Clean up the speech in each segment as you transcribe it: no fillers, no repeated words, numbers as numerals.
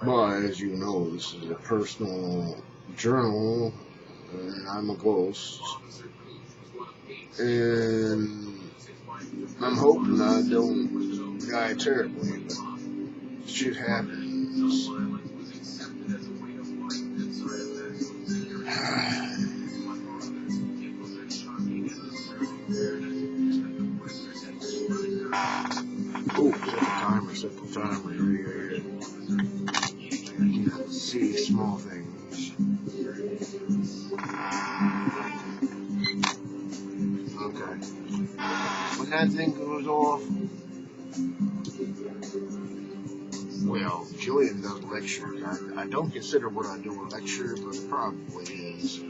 Well, as you know, this is a personal journal, and I'm a ghost, and I'm hoping I don't die terribly, but shit happens. Oh, set the timer. You can see small things. Okay. When that thing goes off, well, Jillian does lectures. I don't consider what I do a lecture, but it probably is.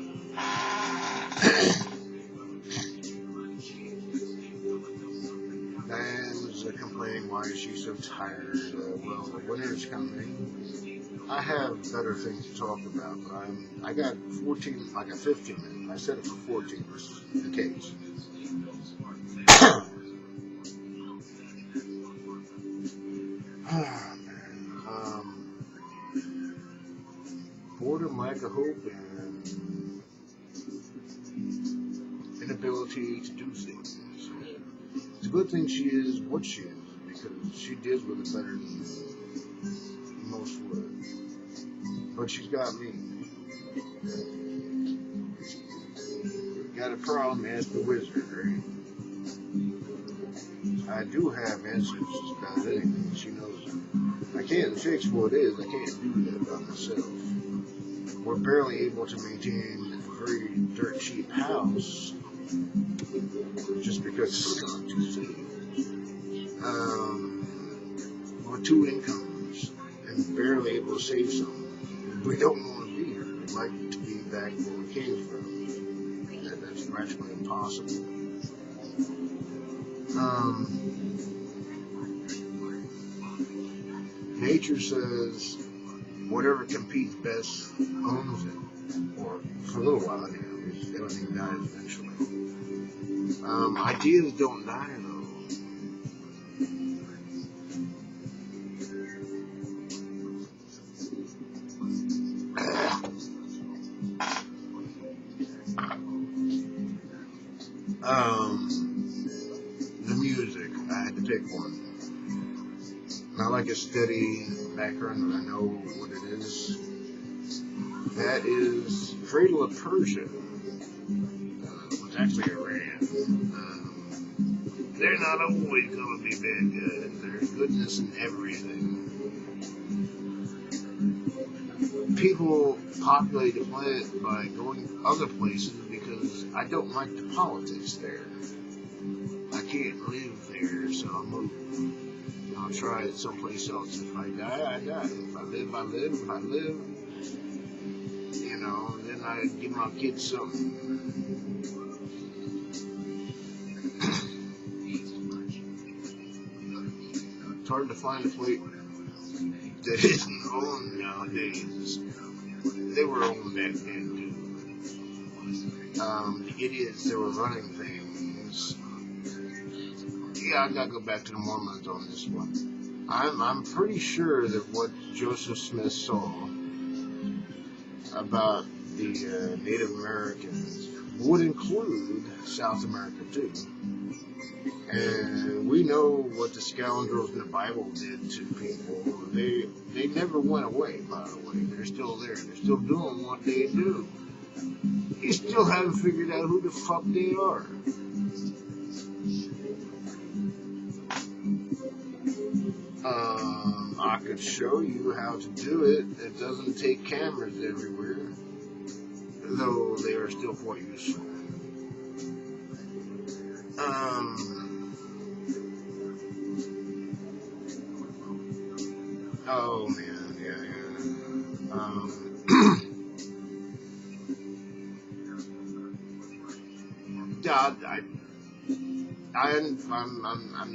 Fans are complaining, why is she so tired? Well, the winter's coming. I have better things to talk about, but I got 15 minutes. I said it for 14, this is the case. Boredom, lack of hope, and inability to do things. It's a good thing she is what she is, because she deals with it better than most would. But she's got me. Got a problem, ask the wizard, right? I do have answers to about anything. She knows it. I can't fix what it is. I can't do that by myself. We're barely able to maintain a very dirt cheap house just because it's not too safe. With 2 incomes and barely able to save some. We don't want to be here. We'd like to be back where we came from. That's practically impossible. Nature says whatever competes best owns it, or for a little while anyway, because everything dies eventually. Ideas don't die though. The music, I had to pick one. I like a steady background that I know what it is. That is Cradle of Persia. It's actually Iran. They're not always going to be bad guys. There's goodness in everything. People populate the planet by going other places because I don't like the politics there. I can't live there, so I'll move. I'll try it someplace else. If I die, I die. If I live, I live. If I live, then I give my kids something. It's hard to find a plate that isn't owned nowadays. They were owned back then, too. The idiots that were running things. Yeah, I gotta go back to the Mormons on this one. I'm pretty sure that what Joseph Smith saw about the Native Americans would include South America too. And we know what the scoundrels in the Bible did to people. They never went away, by the way. They're still there. They're still doing what they do. You still haven't figured out who the fuck they are. I could show you how to do it. It doesn't take cameras everywhere, though they are still quite useful. Oh man, yeah.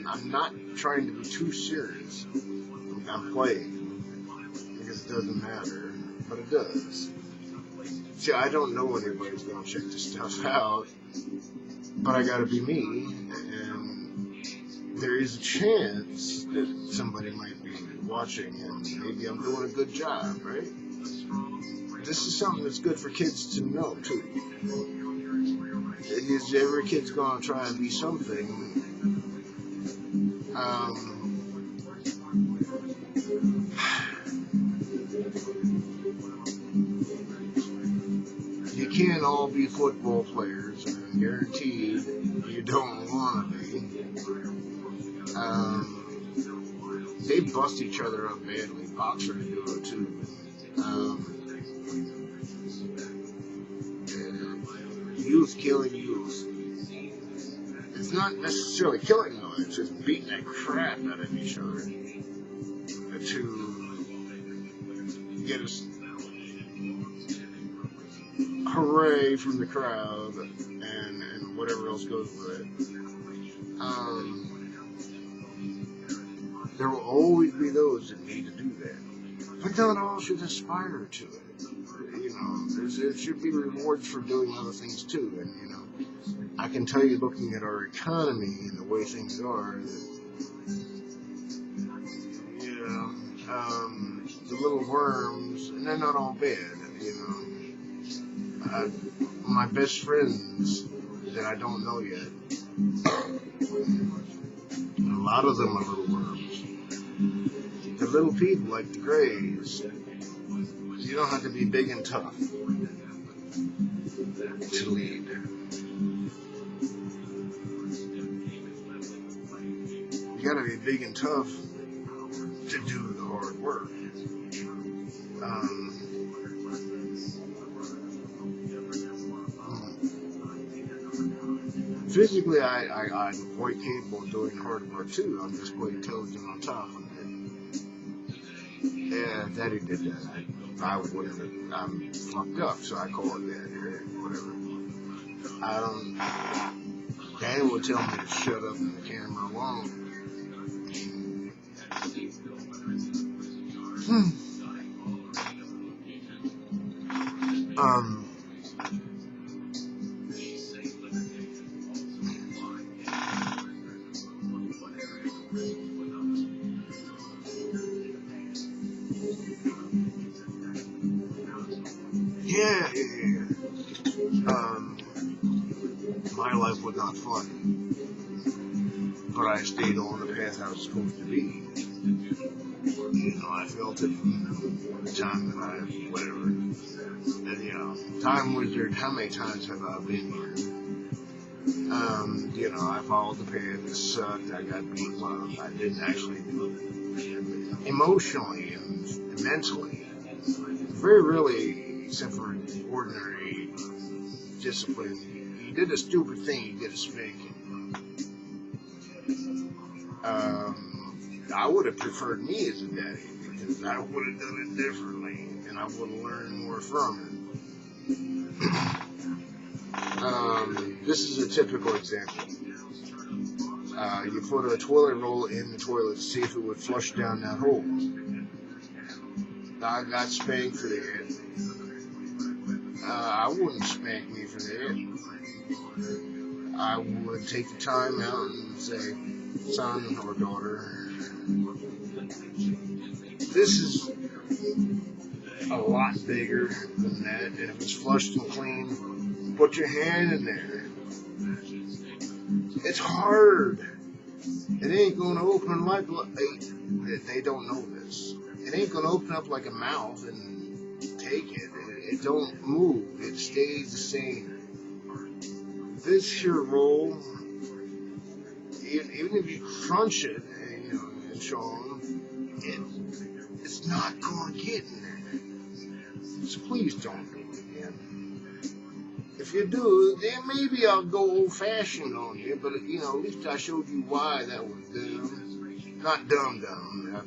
I'm not trying to be too serious. I'm playing because it doesn't matter, but it does. See, I don't know anybody's gonna check this stuff out. but I gotta be me, and there is a chance that somebody might be watching, and maybe I'm doing a good job, right? This is something that's good for kids to know, too. Because every kid's gonna try and be something. You can't all be football players, and guaranteed you don't want to be. They bust each other up badly. Boxers do it too. Youth killing youth. It's not necessarily killing them, it's just beating the crap out of each other to get us hooray from the crowd and whatever else goes with it. There will always be those that need to do that. But not all should aspire to it. You know, there should be rewards for doing other things too. And, you know, I can tell you, looking at our economy and the way things are, that, you know, the little worms, and they're not all bad, you know. My best friends that I don't know yet, a lot of them are little worms. The little people like the Greys. You don't have to be big and tough to lead. You gotta be big and tough to do the hard work. Physically, I'm quite capable of doing hard work too. I'm just quite intelligent on top of it. Yeah, if Daddy did that, I wouldn't have. I'm fucked up, so I call it that. Whatever. Daddy would tell me to shut up and the camera alone. Yeah. My life was not fun, but I stayed on the path I was supposed to be. You know, I felt it from the time that whatever. And, you know, time wizard, how many times have I been here? You know, I followed the path, it sucked, I got beat up, I didn't actually do it. Emotionally and mentally, very rarely, except for ordinary discipline, you did a stupid thing, you get a spanking. I would have preferred me as a daddy, because I would have done it differently, and I would have learned more from it. This is a typical example. You put a toilet roll in the toilet to see if it would flush down that hole. I got spanked for that. I wouldn't spank me for that. I would take the time out and say, son or daughter, this is a lot bigger than that, and if it's flushed and clean, put your hand in there. It's hard. It ain't going to open like they don't know this. It ain't going to open up like a mouth and take it. It don't move. It stays the same. This here roll, even if you crunch it and show them, it's not going to get in there. So please don't do it again. If you do, then maybe I'll go old-fashioned on you, but, at least I showed you why that was dumb. Not dumb,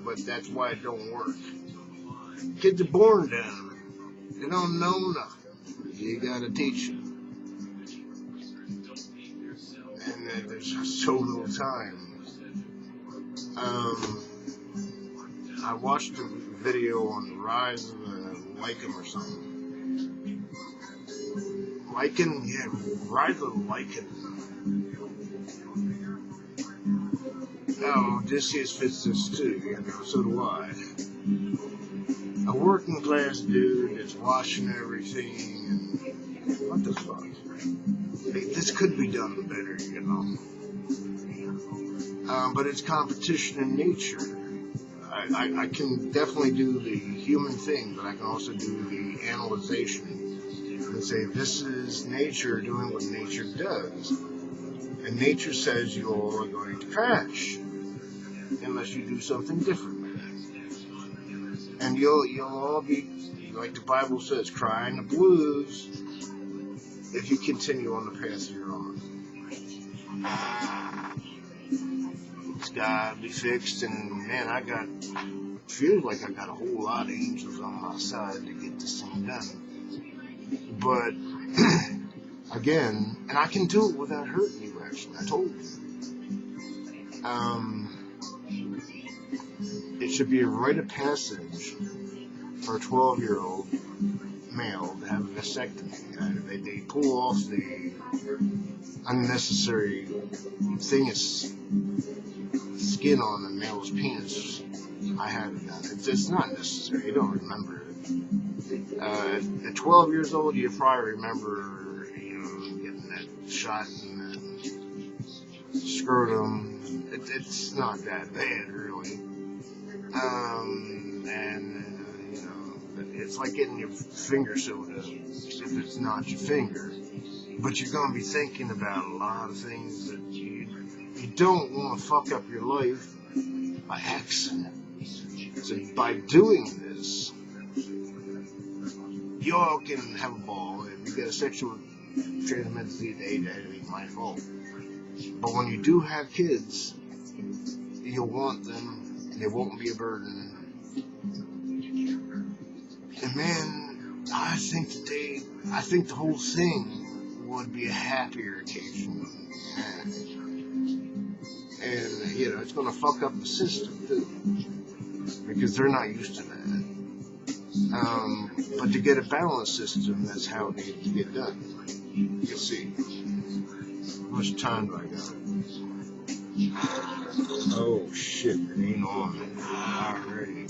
but that's why it don't work. Kids are born dumb. They don't know nothing. You gotta teach them. And there's so little time. I watched a video on the rise of lichen or something. Lichen, yeah, rise of lichen. Oh, Odyssius fits this too, so do I. A working class dude that's watching everything, and what the fuck? Hey, this could be done better. But it's competition in nature. I can definitely do the human thing, but I can also do the analyzation and say this is nature doing what nature does. And nature says you're going to crash unless you do something different. And you'll all be, like the Bible says, crying the blues if you continue on the path you're on. It's got to be fixed, and man, feels like I got a whole lot of angels on my side to get this thing done. But again, and I can do it without hurting you. Actually, I told you. It should be a rite of passage for a 12-year-old male to have a vasectomy. They pull off the unnecessary thing is skin on the male's penis. I had it done. It's not necessary. You don't remember it. At 12 years old, you probably remember, getting that shot in the scrotum. It's not that bad, really. It's like getting your finger sewed up, if it's not your finger. But you're going to be thinking about a lot of things that you don't want to fuck up your life by accident. So by doing this, you all can have a ball. If you get a sexual transmitted disease, that ain't my fault. But when you do have kids, you'll want them, and they won't be a burden. And man, I think the whole thing would be a happier occasion. And it's going to fuck up the system too, because they're not used to that. But to get a balanced system, that's how it needs to get done. You can see. How much time do I got? Oh shit, it ain't on already.